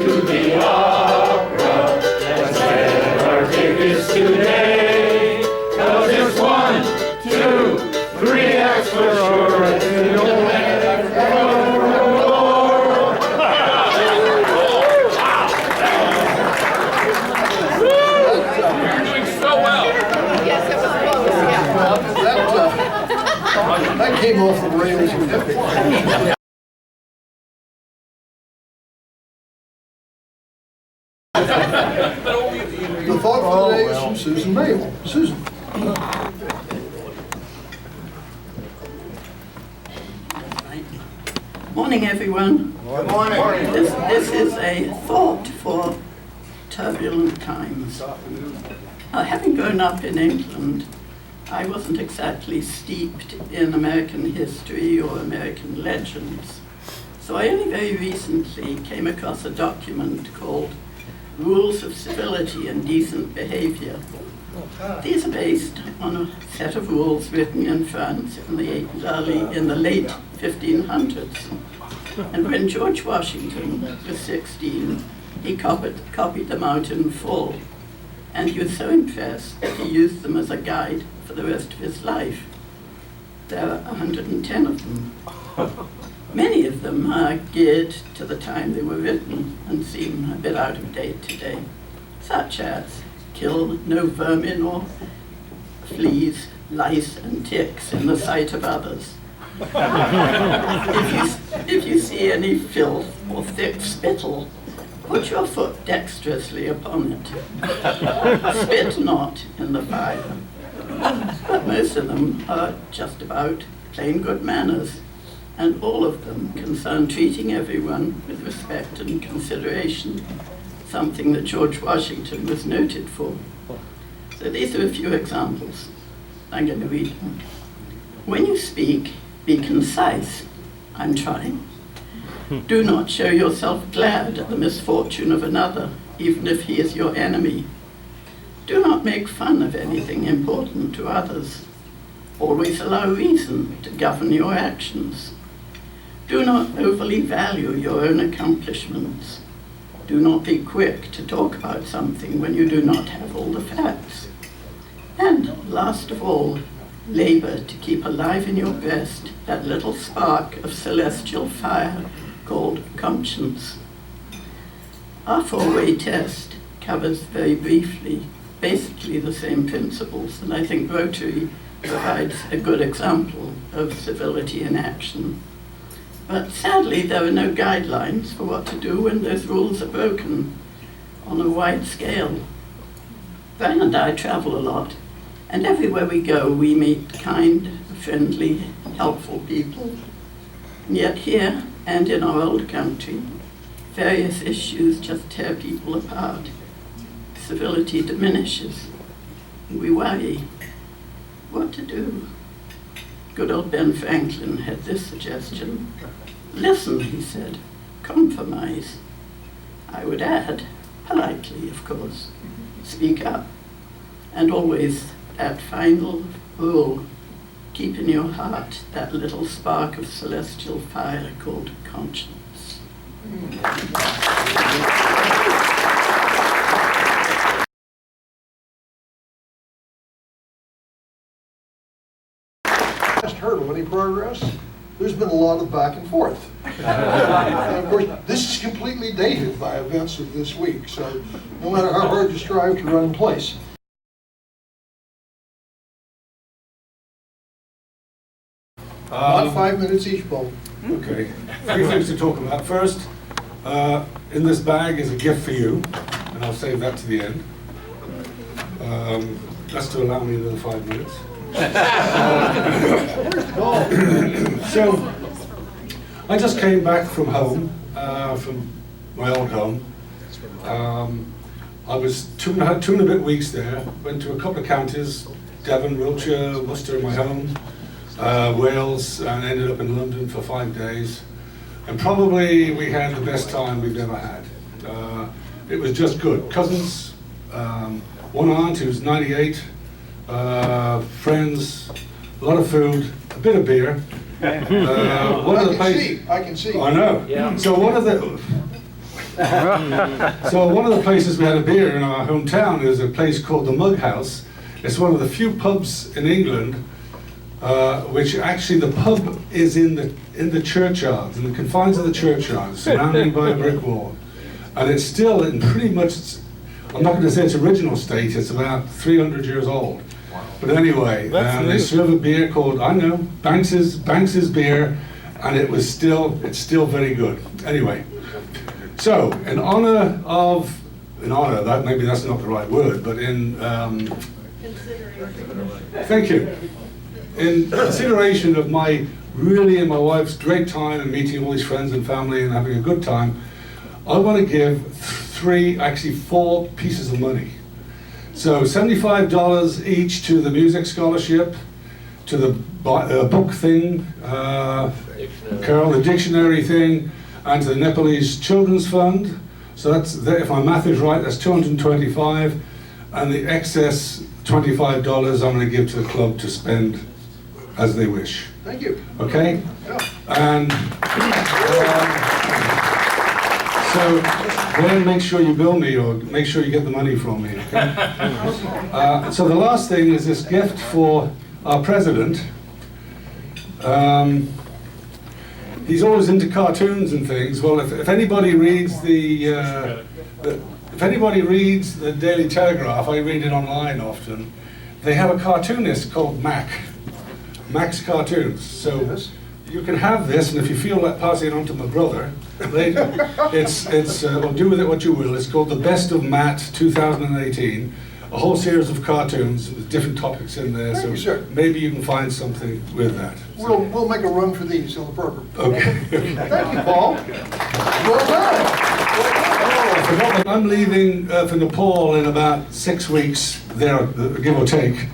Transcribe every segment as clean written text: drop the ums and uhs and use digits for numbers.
To the opera, let's get our tickets today. 'Cause it's 1, 2, 3 acts for sure. It's the old That came off the rails and everything. The thought for today is from Susan Mayle. Susan. Morning, everyone. Good morning. This is a thought for turbulent times. Having grown up in England, I wasn't exactly steeped in American history or American legends. So I only very recently came across a document called Rules of Civility and Decent Behavior. These are based on a set of rules written in France in the late 1500s. And when George Washington was 16, he copied them out in full. And he was so impressed that he used them as a guide for the rest of his life. There are 110 of them. Many of them are geared to the time they were written and seem a bit out of date today, such as kill no vermin or fleas, lice and ticks in the sight of others. If you see any filth or thick spittle, put your foot dexterously upon it. Spit not in the fire. But most of them are just about plain good manners, and all of them concern treating everyone with respect and consideration, something that George Washington was noted for. So these are a few examples. I'm going to read them. When you speak, be concise. I'm trying. Do not show yourself glad at the misfortune of another, even if he is your enemy. Do not make fun of anything important to others. Always allow reason to govern your actions. Do not overly value your own accomplishments. Do not be quick to talk about something when you do not have all the facts. And last of all, labor to keep alive in your breast that little spark of celestial fire called conscience. Our four-way test covers very briefly basically the same principles, and I think Rotary provides a good example of civility in action. But sadly, there are no guidelines for what to do when those rules are broken on a wide scale. Brian and I travel a lot, and everywhere we go, we meet kind, friendly, helpful people. And yet here, and in our old country, various issues just tear people apart. Civility diminishes. We worry. What to do? Good old Ben Franklin had this suggestion. Listen, he said, compromise. I would add, politely, of course, speak up. And always that final rule, keep in your heart that little spark of celestial fire called conscience. Hurdle, any progress? There's been a lot of back and forth. And of course, this is completely dated by events of this week, so no matter how hard you strive to run in place. Not 5 minutes each, Bo. Okay, 3 things to talk about. First, in this bag is a gift for you, and I'll save that to the end. That's to allow me another 5 minutes. So, I just came back from home, from my old home. I was had two and a bit weeks there, went to a couple of counties, Devon, Wiltshire, Worcester, my home, Wales, and ended up in London for 5 days. And probably we had the best time we've ever had. It was just good. Cousins, one aunt who's 98, friends, a lot of food, a bit of beer. I can see. I know. Yeah. So one of the So one of the places we had a beer in our hometown is a place called the Mug House. It's one of the few pubs in England which actually the pub is in the churchyard, in the confines of the churchyard, surrounded by a brick wall. And it's still in pretty much, I'm not going to say its original state, it's about 300 years old. But anyway, they serve a beer called, I know, Banks's beer, and it's still very good. Anyway, so in honor, that maybe that's not the right word, but thank you. In consideration of my wife's great time and meeting all these friends and family and having a good time, I want to give four pieces of money. So $75 each to the music scholarship, to the book thing, Carol, the dictionary thing, and to the Nepalese Children's Fund. So that's, if my math is right, that's $225, and the excess $25 I'm going to give to the club to spend as they wish. Thank you. Okay? Yeah. And so then make sure you bill me, or make sure you get the money from me, okay? So the last thing is this gift for our president. He's always into cartoons and things. Well, if anybody reads the Daily Telegraph, I read it online often. They have a cartoonist called Mac's Cartoons. So Yes. you can have this, and if you feel like passing it on to my brother, or do with it what you will. It's called The Best of Matt 2018. A whole series of cartoons with different topics in there. Thank you, sir. Maybe you can find something with that. We'll make a run for these on the program. Okay. Thank you, Paul. Well done. I forgot that I'm leaving for Nepal in about 6 weeks there, give or take.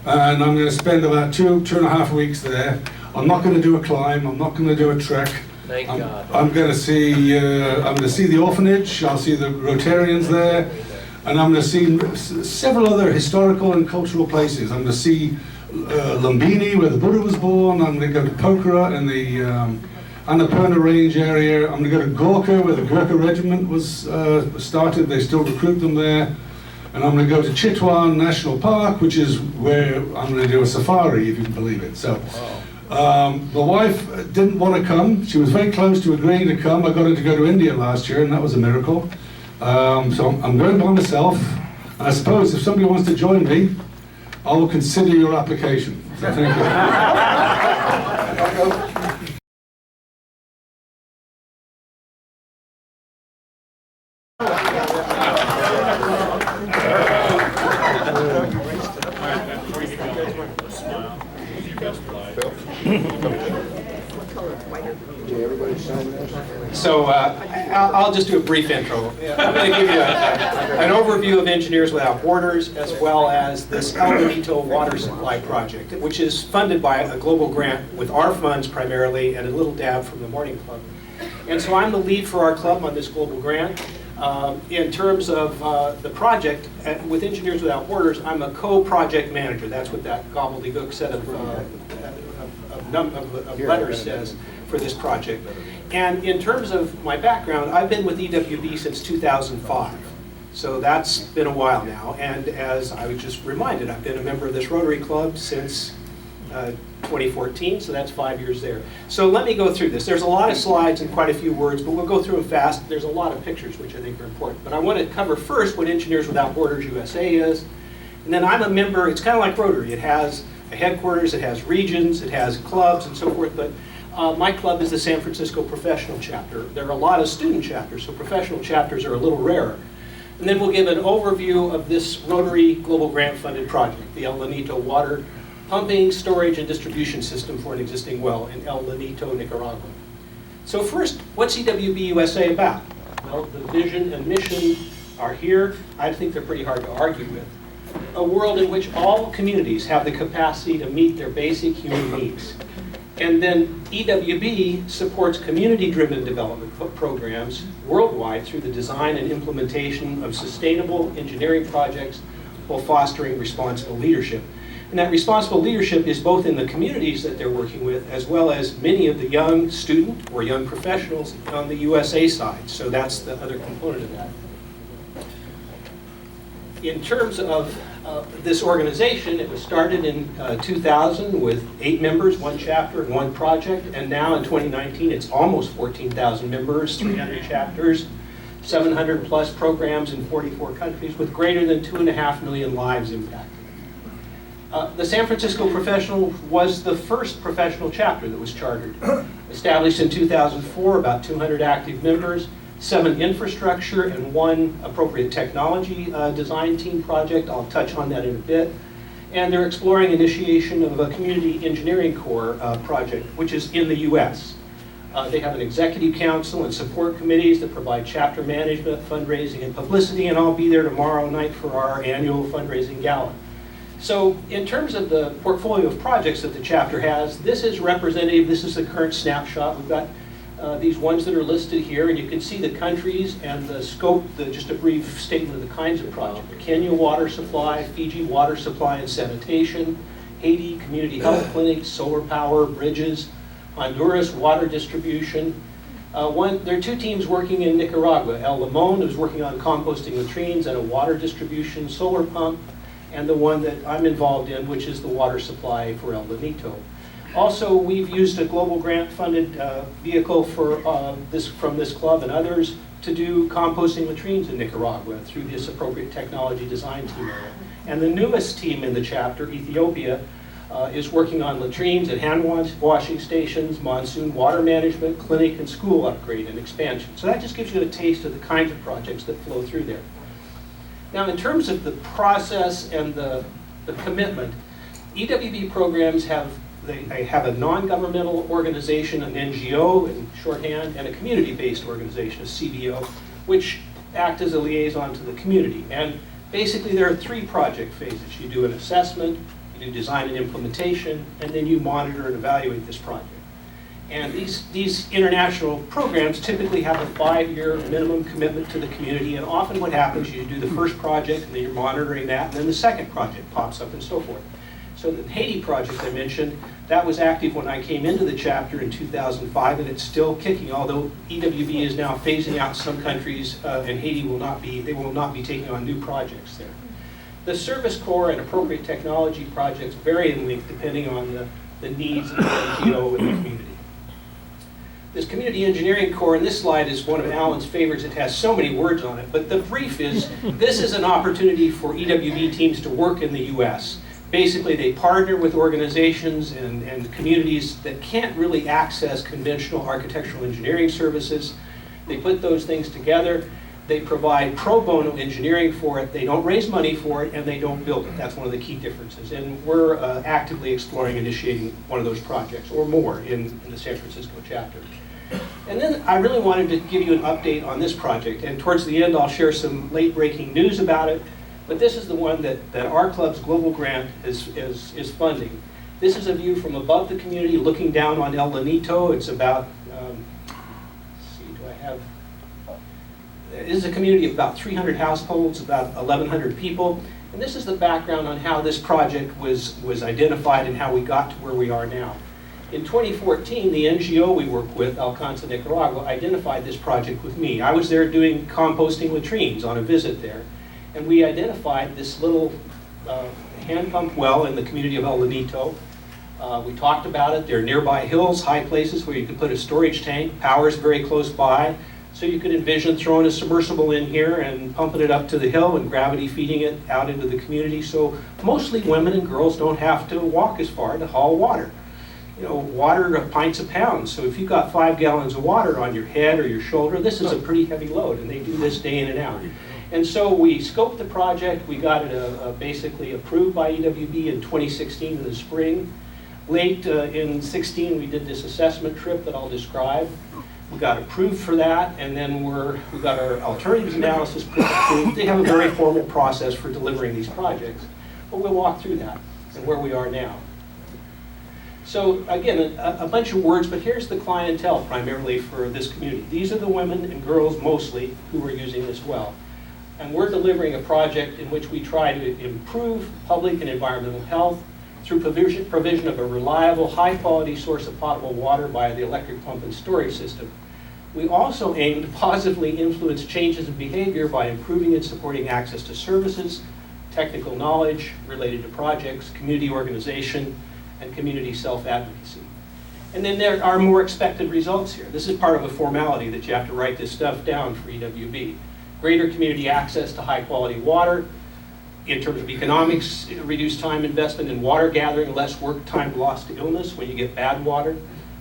And I'm going to spend about 2.5 weeks there. I'm not going to do a climb. I'm not going to do a trek. Thank God. I'm going to see the orphanage. I'll see the Rotarians there, and I'm going to see several other historical and cultural places. I'm going to see Lumbini, where the Buddha was born. I'm going to go to Pokhara in the Annapurna Range area. I'm going to go to Gorkha, where the Gurkha regiment was started. They still recruit them there. And I'm going to go to Chitwan National Park, which is where I'm going to do a safari, if you can believe it. So, my wife didn't want to come. She was very close to agreeing to come. I got her to go to India last year, and that was a miracle. So I'm going by myself. And I suppose if somebody wants to join me, I will consider your application. So thank you. So I'll just do a brief intro. I'm going to give you an overview of Engineers Without Borders, as well as this El Benito water supply project, which is funded by a global grant with our funds primarily and a little dab from the Morning Club. And so I'm the lead for our club on this global grant. In terms of the project, with Engineers Without Borders, I'm a co-project manager. That's what that gobbledygook set of letters says for this project. And in terms of my background, I've been with EWB since 2005. So that's been a while now. And as I was just reminded, I've been a member of this Rotary Club since 2014, so that's 5 years there. So let me go through this. There's a lot of slides and quite a few words, but we'll go through them fast. There's a lot of pictures, which I think are important. But I want to cover first what Engineers Without Borders USA is. And then I'm a member, it's kind of like Rotary. It has a headquarters, it has regions, it has clubs and so forth. But my club is the San Francisco Professional Chapter. There are a lot of student chapters, so professional chapters are a little rarer. And then we'll give an overview of this Rotary Global Grant funded project, the El Benito water pumping, storage, and distribution system for an existing well in El Benito, Nicaragua. So first, what's EWB USA about? Well, the vision and mission are here. I think they're pretty hard to argue with. A world in which all communities have the capacity to meet their basic human needs. And then EWB supports community-driven development programs worldwide through the design and implementation of sustainable engineering projects, while fostering responsible leadership. And that responsible leadership is both in the communities that they're working with, as well as many of the young student or young professionals on the USA side. So that's the other component of that. In terms of this organization, it was started in 2000 with 8 members, 1 chapter, and 1 project. And now in 2019, it's almost 14,000 members, 300 chapters, 700 plus programs in 44 countries with greater than 2.5 million lives impacted. The San Francisco Professional was the first professional chapter that was chartered. Established in 2004, about 200 active members, 7 infrastructure, and 1 appropriate technology design team project. I'll touch on that in a bit. And they're exploring initiation of a community engineering core project, which is in the US. They have an executive council and support committees that provide chapter management, fundraising, and publicity, and I'll be there tomorrow night for our annual fundraising gala. So in terms of the portfolio of projects that the chapter has, this is representative. This is the current snapshot. We've got these ones that are listed here, and you can see the countries and the scope, just a brief statement of the kinds of projects. Kenya water supply, Fiji water supply and sanitation, Haiti community health clinics, solar power, bridges, Honduras water distribution. There are 2 teams working in Nicaragua. El Limon is working on composting latrines and a water distribution solar pump, and the one that I'm involved in, which is the water supply for El Bonito. Also, we've used a global grant-funded vehicle for from this club and others to do composting latrines in Nicaragua through this appropriate technology design team area. And the newest team in the chapter, Ethiopia, is working on latrines and hand washing stations, monsoon water management, clinic and school upgrade and expansion. So that just gives you a taste of the kinds of projects that flow through there. Now, in terms of the process and the commitment, EWB programs they have a non-governmental organization, an NGO in shorthand, and a community-based organization, a CBO, which act as a liaison to the community. And basically there are 3 project phases. You do an assessment, you do design and implementation, and then you monitor and evaluate this project. And these international programs typically have a 5-year minimum commitment to the community, and often what happens is you do the first project, and then you're monitoring that, and then the second project pops up and so forth. So the Haiti project I mentioned, that was active when I came into the chapter in 2005, and it's still kicking, although EWB is now phasing out some countries, and Haiti will not be taking on new projects there. The Service Corps and appropriate technology projects vary in length depending on the needs of the NGO and the community. This Community Engineering Core, and this slide is one of Alan's favorites. It has so many words on it, but the brief is, this is an opportunity for EWB teams to work in the US. Basically, they partner with organizations and communities that can't really access conventional architectural engineering services. They put those things together. They provide pro bono engineering for it. They don't raise money for it, and they don't build it. That's one of the key differences. And we're actively exploring initiating one of those projects, or more, in the San Francisco chapter. And then I really wanted to give you an update on this project. And towards the end, I'll share some late-breaking news about it. But this is the one that our club's global grant is funding. This is a view from above the community looking down on El Bonito. It's about, this is a community of about 300 households, about 1,100 people. And this is the background on how this project was identified and how we got to where we are now. In 2014, the NGO we work with, Alcanza Nicaragua, identified this project with me. I was there doing composting latrines on a visit there. And we identified this little hand pump well in the community of El Bonito. We talked about it. There are nearby hills, high places where you could put a storage tank. Power is very close by. So you could envision throwing a submersible in here and pumping it up to the hill and gravity feeding it out into the community. So mostly women and girls don't have to walk as far to haul water. You know, water pints a pound. So if you've got 5 gallons of water on your head or your shoulder, this is a pretty heavy load, and they do this day in and out. And so we scoped the project. We got it basically approved by EWB in 2016 in the spring. Late in 16, we did this assessment trip that I'll describe. We got approved for that, and then we got our alternatives analysis approved. They have a very formal process for delivering these projects, but we'll walk through that and where we are now. So again, a bunch of words, but here's the clientele primarily for this community. These are the women and girls mostly who are using this well. And we're delivering a project in which we try to improve public and environmental health through provision of a reliable, high-quality source of potable water via the electric pump and storage system. We also aim to positively influence changes in behavior by improving and supporting access to services, technical knowledge related to projects, community organization, and community self-advocacy. And then there are more expected results here. This is part of a formality that you have to write this stuff down for EWB. Greater community access to high-quality water. In terms of economics, reduced time investment in water gathering, less work time lost to illness when you get bad water.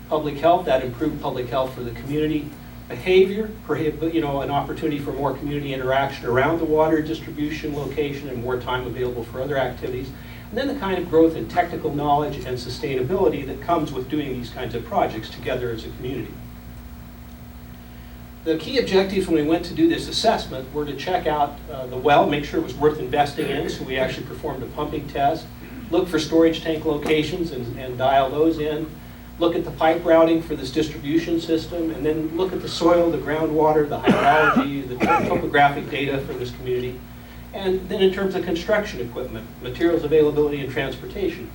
Public health, that improved public health for the community. Behavior, an opportunity for more community interaction around the water distribution location and more time available for other activities. And then the kind of growth in technical knowledge and sustainability that comes with doing these kinds of projects together as a community. The key objectives when we went to do this assessment were to check out the well, make sure it was worth investing in, so we actually performed a pumping test, look for storage tank locations and dial those in, look at the pipe routing for this distribution system, and then look at the soil, the groundwater, the hydrology, the topographic data for this community. And then in terms of construction equipment, materials availability and transportation.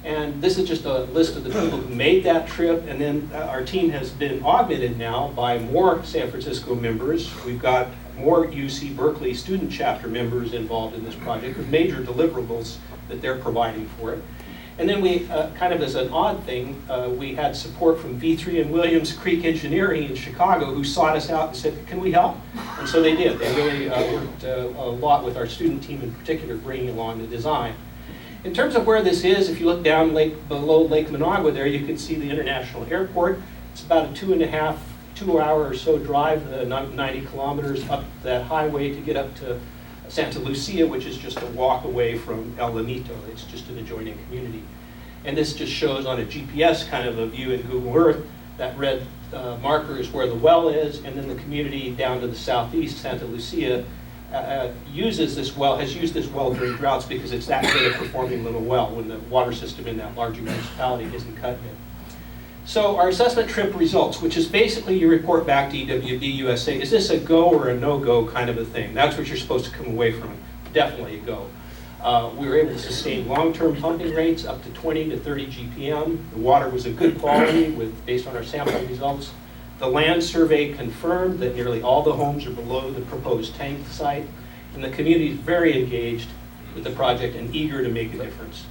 And this is just a list of the people who made that trip, and then our team has been augmented now by more San Francisco members. We've got more UC Berkeley student chapter members involved in this project with major deliverables that they're providing for it. And then we, kind of as an odd thing, we had support from V3 and Williams Creek Engineering in Chicago who sought us out and said, can we help? And so they did. They really worked a lot with our student team in particular, bringing along the design. In terms of where this is, if you look down below Lake Managua there, you can see the international airport. It's about a 2-hour or so drive, 90 kilometers up that highway to get up to Santa Lucia, which is just a walk away from El Lanito. It's just an adjoining community. And this just shows on a GPS kind of a view in Google Earth, that red marker is where the well is, and then the community down to the southeast, Santa Lucia, uses this well, has used this well during droughts because it's that good at performing little well when the water system in that larger municipality isn't cut in. So our assessment trip results, which is basically you report back to EWB USA, is this a go or a no-go kind of a thing? That's what you're supposed to come away from. Definitely a go. We were able to sustain long-term pumping rates up to 20 to 30 GPM. The water was of good quality based on our sampling results. The land survey confirmed that nearly all the homes are below the proposed tank site, and the community is very engaged with the project and eager to make a difference.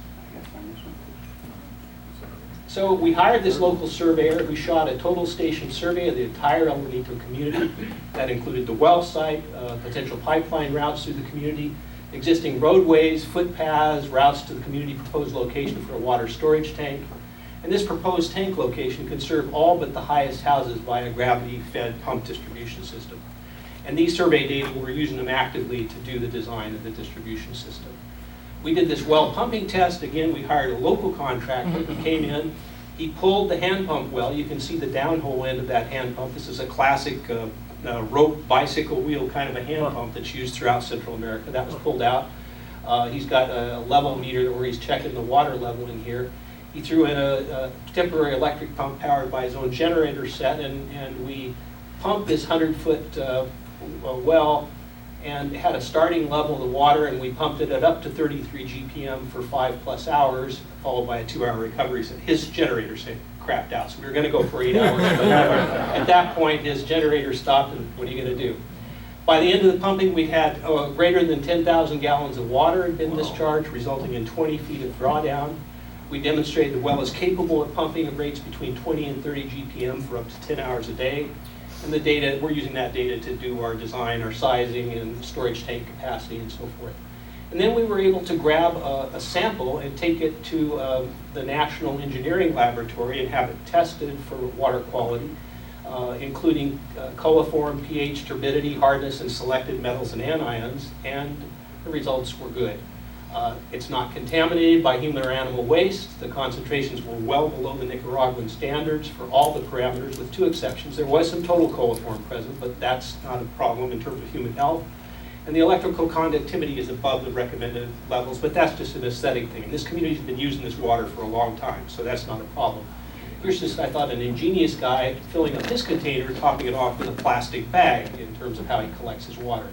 So we hired this local surveyor who shot a total station survey of the entire El Lanito community. That included the well site, potential pipeline routes through the community, existing roadways, footpaths, routes to the community proposed location for a water storage tank. And this proposed tank location could serve all but the highest houses by a gravity-fed pump distribution system. And these survey data, we're using them actively to do the design of the distribution system. We did this well pumping test. Again, we hired a local contractor who came in. He pulled the hand pump well. You can see the downhole end of that hand pump. This is a classic rope bicycle wheel kind of a hand pump that's used throughout Central America. That was pulled out. He's got a level meter where he's checking the water level in here. He threw in a temporary electric pump powered by his own generator set, and we pumped this 100-foot well and had a starting level of the water, and we pumped it at up to 33 GPM for 5+ hours, followed by a 2-hour recovery. So his generator said crapped out, so we were going to go for 8 hours. But at that point, his generator stopped, and what are you going to do? By the end of the pumping, we had greater than 10,000 gallons of water had been discharged, resulting in 20 feet of drawdown. We demonstrated the well is capable of pumping at rates between 20 and 30 GPM for up to 10 hours a day. And the data, we're using that data to do our design, our sizing, and storage tank capacity, and so forth. And then we were able to grab a sample and take it to the National Engineering Laboratory and have it tested for water quality, including coliform, pH, turbidity, hardness, and selected metals and anions, and the results were good. It's not contaminated by human or animal waste. The concentrations were well below the Nicaraguan standards for all the parameters, with 2 exceptions. There was some total coliform present, but that's not a problem in terms of human health. And the electrical conductivity is above the recommended levels, but that's just an aesthetic thing. And this community's been using this water for a long time, so that's not a problem. Here's just, I thought, an ingenious guy filling up his container, topping it off with a plastic bag in terms of how he collects his water.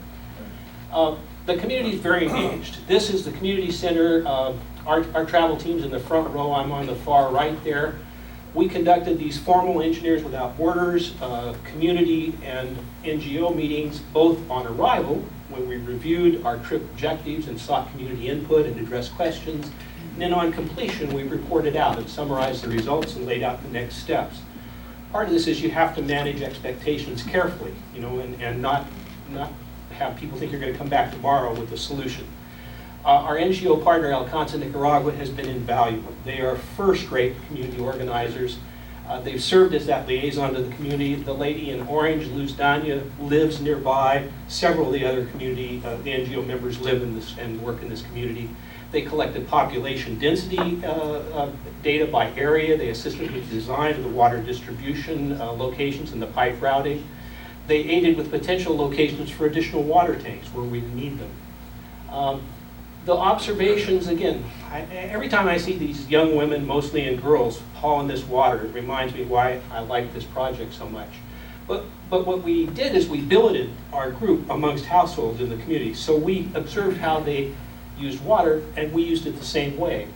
The community is very engaged. This is the community center. Our travel team's in the front row. I'm on the far right there. We conducted these formal Engineers Without Borders, community and NGO meetings, both on arrival, when we reviewed our trip objectives and sought community input and addressed questions. And then on completion, we reported out and summarized the results and laid out the next steps. Part of this is you have to manage expectations carefully, and not have people think you're going to come back tomorrow with a solution. Our NGO partner, Coyle Nicaragua, has been invaluable. They are first-rate community organizers. They've served as that liaison to the community. The lady in orange, Luz Danya, lives nearby. Several of the other community, the NGO members live in this and work in this community. They collected population density data by area. They assisted with the design of the water distribution locations and the pipe routing. They aided with potential locations for additional water tanks where we need them. The observations, again, every time I see these young women, mostly and girls, hauling this water, it reminds me why I like this project so much. But what we did is we billeted our group amongst households in the community. So we observed how they used water, and we used it the same way.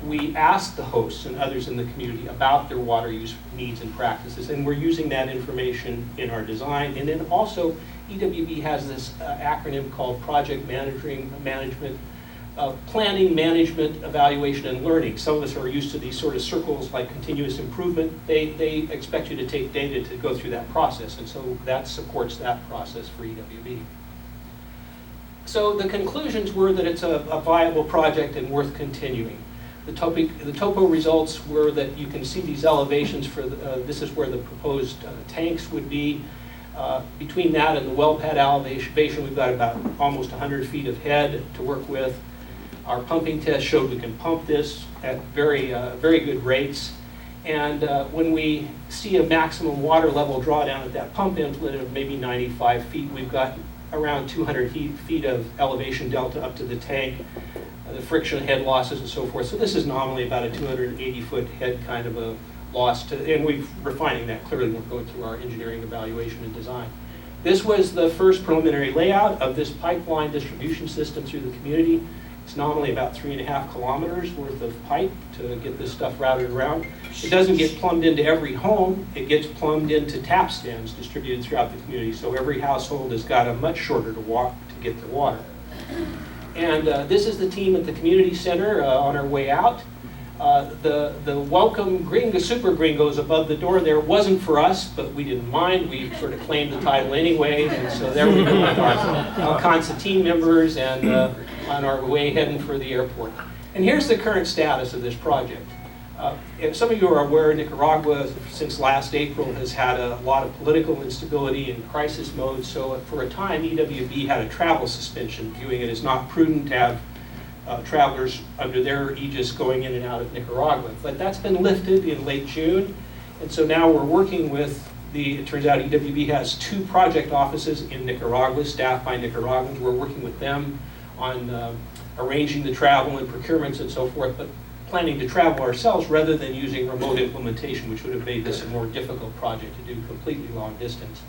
We asked the hosts and others in the community about their water use needs and practices, and we're using that information in our design. And then also, EWB has this acronym called Project Management, Planning, Management, Evaluation, and Learning. Some of us are used to these sort of circles like continuous improvement. They expect you to take data to go through that process, and so that supports that process for EWB. So the conclusions were that it's a viable project and worth continuing. The topo results were that you can see these elevations for this is where the proposed tanks would be. Between that and the well pad elevation, we've got about almost 100 feet of head to work with. Our pumping test showed we can pump this at very good rates. And when we see a maximum water level drawdown at that pump inlet of maybe 95 feet, we've got around 200 feet of elevation delta up to the tank, the friction head losses and so forth. So this is nominally about a 280-foot head kind of a loss, and we're refining that clearly when we're going through our engineering evaluation and design. This was the first preliminary layout of this pipeline distribution system through the community. It's nominally about 3.5 kilometers worth of pipe to get this stuff routed around. It doesn't get plumbed into every home. It gets plumbed into tap stands distributed throughout the community. So every household has got a much shorter to walk to get their water. And this is the team at the community center on our way out. The welcome super gringos above the door there wasn't for us, but we didn't mind. We sort of claimed the title anyway. And so there we go with our Alcanza team members and on our way heading for the airport. And here's the current status of this project. If some of you are aware, Nicaragua, since last April, has had a lot of political instability and crisis mode. So for a time, EWB had a travel suspension, viewing it as not prudent to have travelers under their aegis going in and out of Nicaragua. But that's been lifted in late June. And so now we're working with it turns out EWB has 2 project offices in Nicaragua, staffed by Nicaraguans. We're working with them on arranging the travel and procurements and so forth, but planning to travel ourselves rather than using remote implementation, which would have made this a more difficult project to do completely long distance.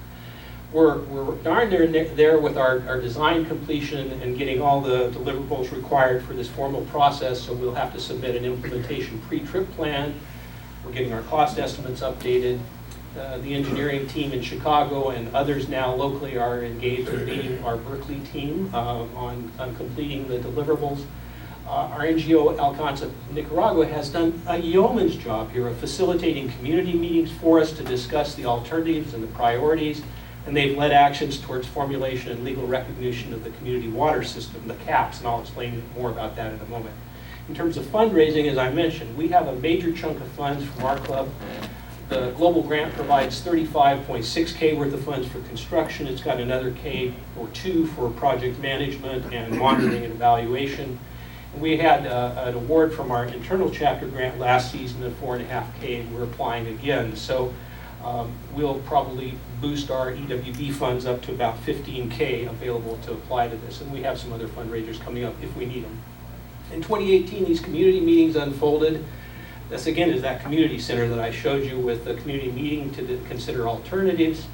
We're darn there with our design completion and getting all the deliverables required for this formal process, so we'll have to submit an implementation pre-trip plan. We're getting our cost estimates updated. The engineering team in Chicago and others now locally are engaged in leading our Berkeley team on completing the deliverables. Our NGO, Alcanza Nicaragua, has done a yeoman's job here of facilitating community meetings for us to discuss the alternatives and the priorities, and they've led actions towards formulation and legal recognition of the community water system, the CAPS, and I'll explain more about that in a moment. In terms of fundraising, as I mentioned, we have a major chunk of funds from our club. The global grant provides $35.6K worth of funds for construction. It's got another K or 2 for project management and monitoring and evaluation. And we had an award from our internal chapter grant last season of $4.5K, and we're applying again. So we'll probably boost our EWB funds up to about $15K available to apply to this. And we have some other fundraisers coming up if we need them. In 2018, these community meetings unfolded. This again is that community center that I showed you with the community meeting to consider alternatives.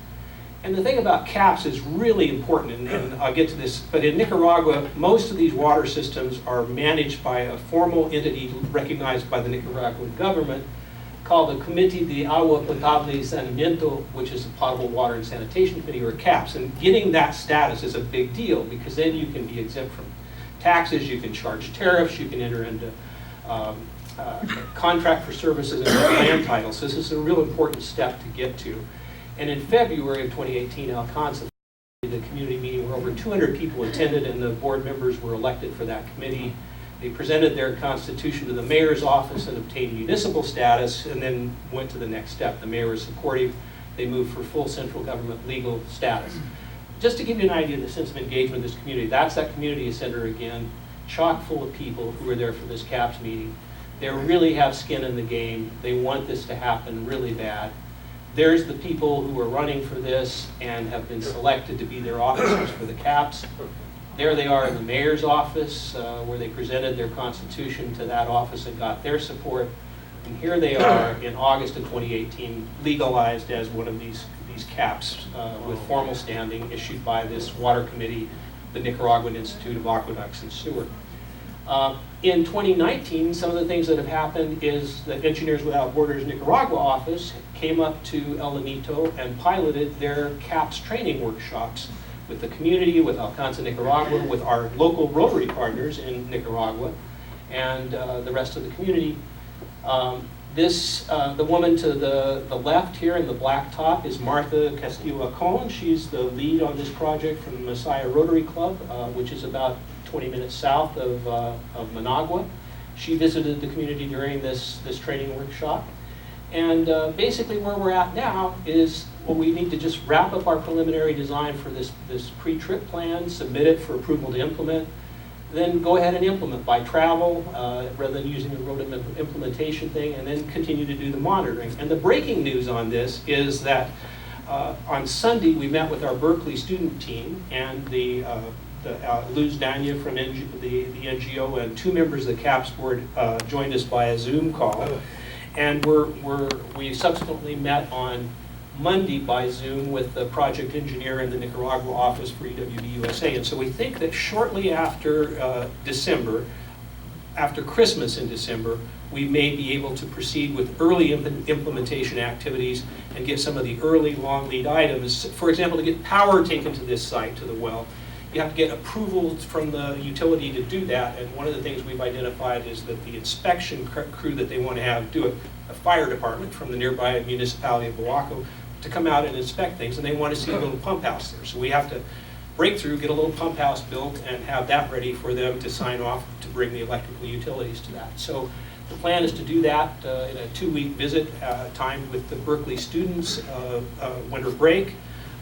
And the thing about caps is really important, and I'll get to this, but in Nicaragua, most of these water systems are managed by a formal entity recognized by the Nicaraguan government called the Comité de Agua Potable y Saneamiento, which is the Potable Water and Sanitation Committee, or CAPS. And getting that status is a big deal, because then you can be exempt from taxes, you can charge tariffs, you can enter into contract for services and land titles. So this is a real important step to get to. And in February of 2018, Alcanza, the community meeting where over 200 people attended and the board members were elected for that committee. They presented their constitution to the mayor's office and obtained municipal status, and then went to the next step. The mayor was supportive. They moved for full central government legal status. Just to give you an idea of the sense of engagement of this community, that's that community center again, chock full of people who were there for this CAPS meeting. They really have skin in the game. They want this to happen really bad. There's the people who are running for this and have been selected to be their officers for the CAPS. There they are in the mayor's office, where they presented their constitution to that office and got their support. And here they are in August of 2018, legalized as one of these CAPS with formal standing issued by this water committee, the Nicaraguan Institute of Aqueducts and Sewer. In 2019, some of the things that have happened is the Engineers Without Borders Nicaragua office came up to El Anito and piloted their CAPS training workshops with the community, with Alcanza Nicaragua, with our local Rotary partners in Nicaragua, and the rest of the community. The woman to the left here in the black top is Martha Castillo-Acon. She's the lead on this project from the Messiah Rotary Club, which is about 20 minutes south of Managua. She visited the community during this training workshop. And basically where we're at now is, well, we need to just wrap up our preliminary design for this pre-trip plan, submit it for approval to implement, then go ahead and implement by travel rather than using the road implementation thing, and then continue to do the monitoring. And the breaking news on this is that on Sunday we met with our Berkeley student team, and Luz Dania from the NGO and two members of the CAPS board joined us by a Zoom call. And we subsequently met on Monday by Zoom with the project engineer in the Nicaragua office for EWB USA. And so we think that shortly after December, after Christmas in December, we may be able to proceed with early implementation activities and get some of the early long lead items. For example, to get power taken to this site, to the well, you have to get approval from the utility to do that. And one of the things we've identified is that the inspection crew that they want to have do it, a fire department from the nearby municipality of Boaco, to come out and inspect things, and they want to see a little pump house there. So we have to break through, get a little pump house built, and have that ready for them to sign off to bring the electrical utilities to that. So the plan is to do that in a 2-week visit timed with the Berkeley students, winter break,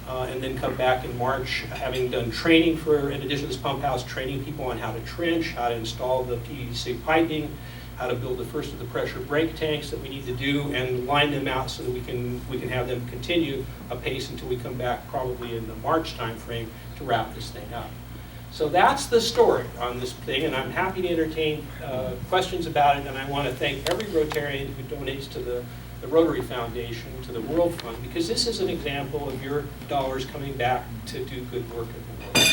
and then come back in March, having done training for, in addition to this pump house, training people on how to trench, how to install the PVC piping, how to build the first of the pressure brake tanks that we need to do, and line them out so that we can have them continue apace until we come back probably in the March timeframe to wrap this thing up. So that's the story on this thing, and I'm happy to entertain questions about it, and I want to thank every Rotarian who donates to the Rotary Foundation, to the World Fund, because this is an example of your dollars coming back to do good work in the world.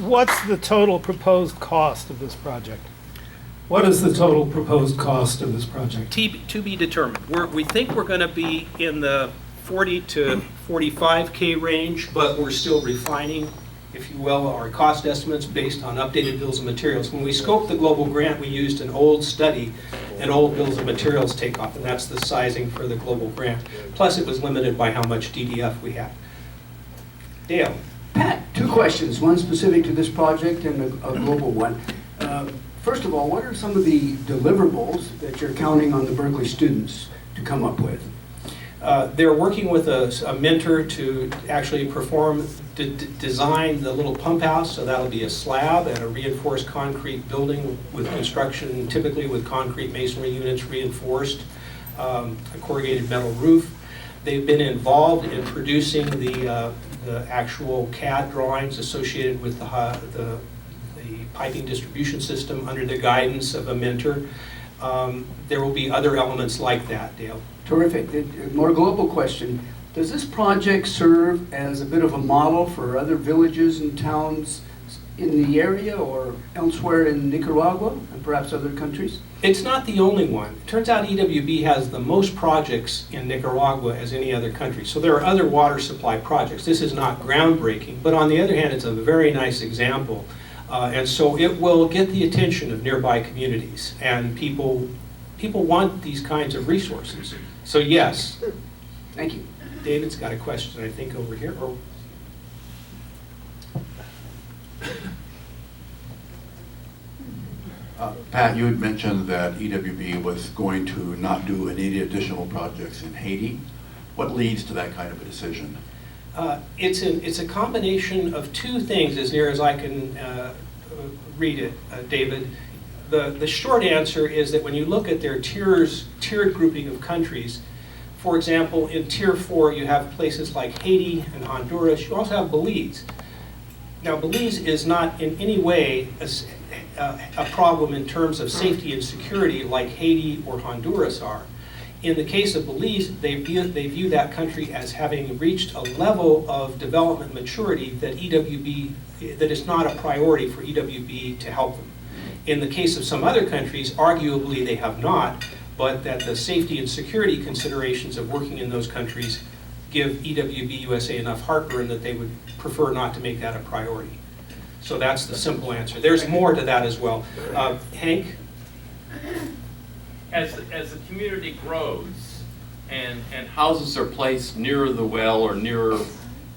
What's the total proposed cost of this project? What is the total proposed cost of this project? To be determined. We think we're going to be in the 40 to 45K range, but we're still refining, if you will, our cost estimates based on updated bills of materials. When we scoped the global grant, we used an old study, an old bills of materials takeoff, and that's the sizing for the global grant. Plus, it was limited by how much DDF we had. Dale. Pat, two questions, one specific to this project and a global one. First of all, what are some of the deliverables that you're counting on the Berkeley students to come up with? They're working with a mentor to actually design the little pump house, so that'll be a slab and a reinforced concrete building with construction, typically with concrete masonry units reinforced, a corrugated metal roof. They've been involved in producing the actual CAD drawings associated with the piping distribution system under the guidance of a mentor. there will be other elements like that, Dale. Terrific. A more global question. Does this project serve as a bit of a model for other villages and towns in the area or elsewhere in Nicaragua and perhaps other countries? It's not the only one. It turns out EWB has the most projects in Nicaragua as any other country. So there are other water supply projects. This is not groundbreaking, but on the other hand, it's a very nice example. And so it will get the attention of nearby communities, and people want these kinds of resources. So yes. Thank you. David's got a question, I think, over here. Or Pat, you had mentioned that EWB was going to not do any additional projects in Haiti. What leads to that kind of a decision? It's a combination of two things, as near as I can read it, David. The short answer is that when you look at their tiered grouping of countries, for example, in Tier 4 you have places like Haiti and Honduras. You also have Belize. Now, Belize is not in any way a problem in terms of safety and security like Haiti or Honduras are. In the case of Belize, they view that country as having reached a level of development maturity that that is not a priority for EWB to help them. In the case of some other countries, arguably they have not, but that the safety and security considerations of working in those countries give EWB USA enough heartburn that they would prefer not to make that a priority. So that's the simple answer. There's more to that as well. Hank? As the community grows and houses are placed nearer the well or nearer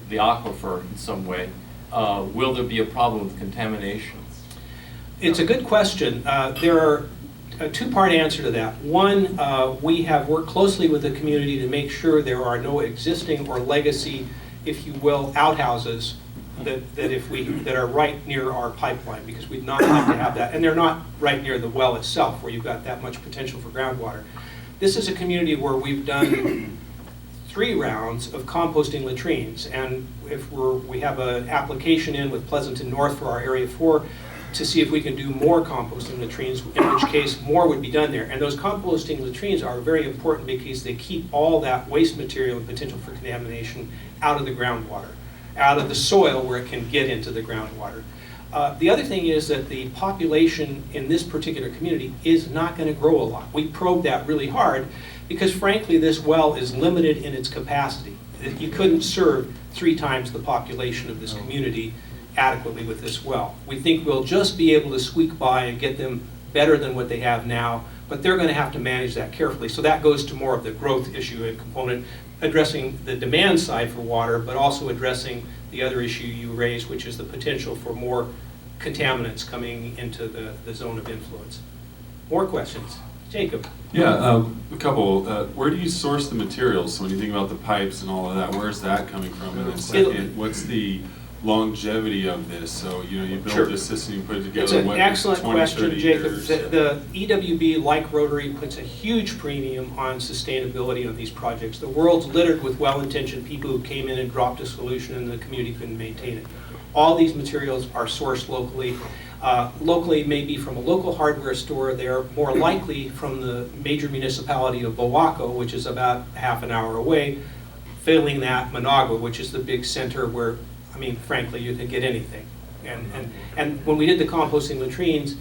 the aquifer in some way, will there be a problem with contamination? It's a good question. There are a two-part answer to that. One, we have worked closely with the community to make sure there are no existing or legacy, if you will, outhouses that are right near our pipeline, because we'd not like to have that. And they're not right near the well itself, where you've got that much potential for groundwater. This is a community where we've done 3 rounds of composting latrines, and if we have an application in with Pleasanton North for our Area 4 to see if we can do more composting latrines, in which case more would be done there. And those composting latrines are very important because they keep all that waste material and potential for contamination out of the groundwater, out of the soil where it can get into the groundwater. The other thing is that the population in this particular community is not going to grow a lot. We probed that really hard because frankly this well is limited in its capacity. You couldn't serve 3 times the population of this community adequately with this well. We think we'll just be able to squeak by and get them better than what they have now, but they're going to have to manage that carefully. So that goes to more of the growth issue and component, addressing the demand side for water, but also addressing the other issue you raised, which is the potential for more contaminants coming into the zone of influence. More questions? Jacob. Yeah, a couple. Where do you source the materials? So when you think about the pipes and all of that, where's that coming from? And then second, what's the longevity of this? So, you build Sure. this system, you put it together. It's an what, excellent 20, question, 30 Jacob. years? The EWB, like Rotary, puts a huge premium on sustainability on these projects. The world's littered with well-intentioned people who came in and dropped a solution and the community couldn't maintain it. All these materials are sourced locally. Locally, maybe from a local hardware store. They're more likely from the major municipality of Boaco, which is about half an hour away. Failing that, Managua, which is the big center where, frankly, you can get anything. And when we did the composting latrines,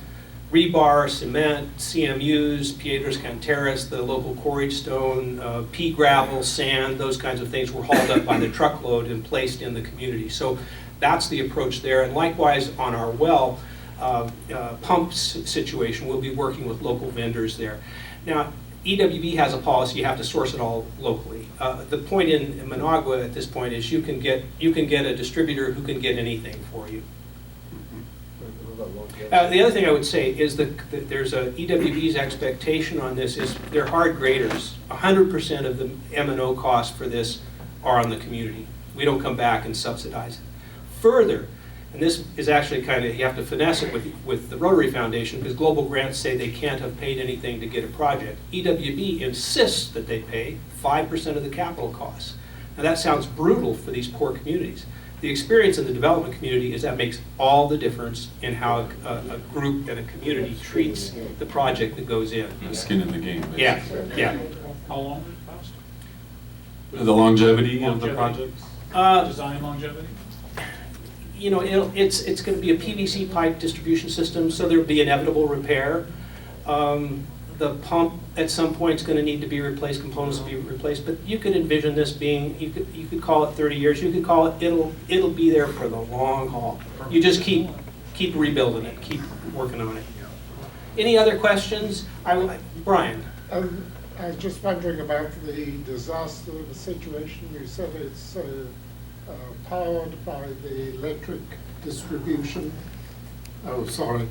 rebar, cement, CMUs, Piedras Canteras, the local quarried stone, pea gravel, sand, those kinds of things were hauled up by the truckload and placed in the community. So that's the approach there. And likewise on our well pump situation, we'll be working with local vendors there. Now, EWB has a policy, you have to source it all locally. The point in Managua at this point is you can get a distributor who can get anything for you. The other thing I would say is that there's a EWB's expectation on this is they're hard graders. 100% of the M&O costs for this are on the community. We don't come back and subsidize it. Further, and this is actually you have to finesse it with the Rotary Foundation because global grants say they can't have paid anything to get a project. EWB insists that they pay 5% of the capital costs. Now that sounds brutal for these poor communities. the experience in the development community is that makes all the difference in how a group and a community treats the project that goes in. The skin in the game. basically. Yeah, yeah. How long did it cost? The longevity of the projects? Design longevity? You know, it's going to be a PVC pipe distribution system, so there'll be inevitable repair. The pump at some point is going to need to be replaced, components will be replaced, but you could envision this being, you could call it 30 years, you could call it, it'll be there for the long haul. You just keep rebuilding it, keep working on it. Any other questions? Brian? I was just wondering about the disaster situation. You said it's powered by the electric distribution. Oh, sorry.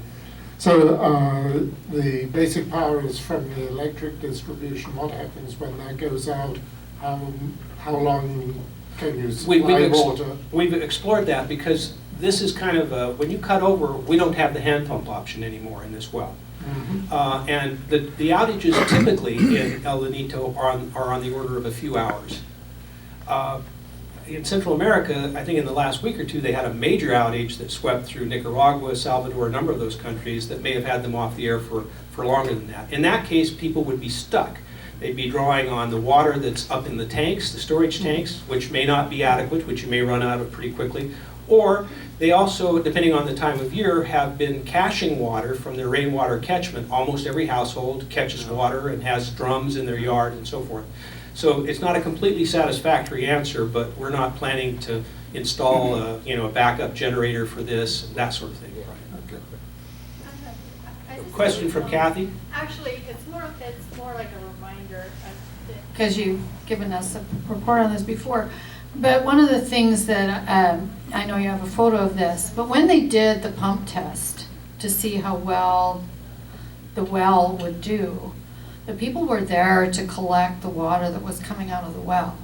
So the basic power is from the electric distribution. What happens when that goes out? How long can you supply water? We've explored that because this is kind of when you cut over, we don't have the hand pump option anymore in this well. Mm-hmm. And the outages typically in El Niño are on the order of a few hours. In Central America, I think in the last week or two, they had a major outage that swept through Nicaragua, Salvador, a number of those countries that may have had them off the air for longer than that. In that case, people would be stuck. They'd be drawing on the water that's up in the tanks, the storage tanks, which may not be adequate, which you may run out of pretty quickly. Or they also, depending on the time of year, have been caching water from their rainwater catchment. Almost every household catches water and has drums in their yard and so forth. So it's not a completely satisfactory answer, but we're not planning to install a backup generator for this, that sort of thing. Question from Kathy? Actually, it's more like a reminder, because you've given us a report on this before. But one of the things that I know you have a photo of this, but when they did the pump test to see how well the well would do, the people were there to collect the water that was coming out of the well.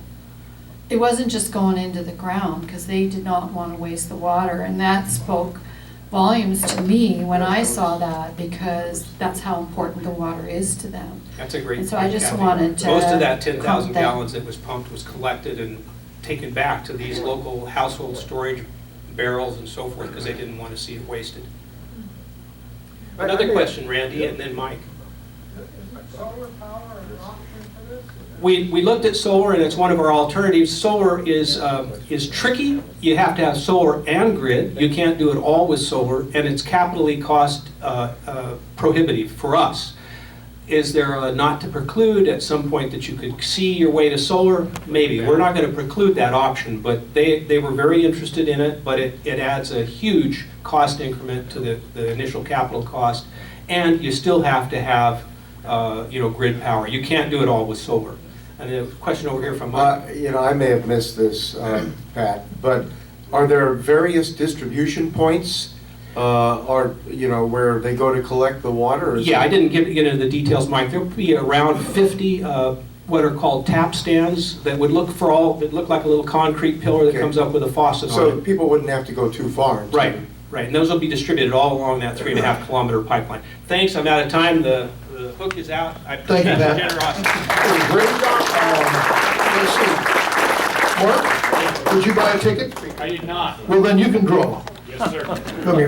It wasn't just going into the ground because they did not want to waste the water, and that spoke volumes to me when I saw that, because that's how important the water is to them. That's a great And so point, I just Kathy. wanted to Most of that 10,000 comment that. gallons that was pumped was collected and taken back to these local household storage barrels and so forth because they didn't want to see it wasted. Another question, Randy, and then Mike. Solar power an option for this? We looked at solar, and it's one of our alternatives. Solar is tricky. You have to have solar and grid. You can't do it all with solar, and it's capitally cost prohibitive for us. Is there a not to preclude at some point that you could see your way to solar? Maybe. We're not going to preclude that option, but they were very interested in it, but it adds a huge cost increment to the initial capital cost, and you still have to have grid power. You can't do it all with solar. And a question over here from Mike. I may have missed this, Pat, but are there various distribution points, where they go to collect the water? Yeah, I didn't get into the details, Mike. There'll be around 50 what are called tap stands that would look like a little concrete pillar that comes up with a faucet on So it. people wouldn't have to go too far. Right. And those will be distributed all along that 3.5 kilometer pipeline. Thanks, I'm out of time. The hook is out. I Thank you, appreciate the Pat. generosity. Great job. Let's see. Mark, did you buy a ticket? I did not. Well, then you can draw. Yes, sir. Come here.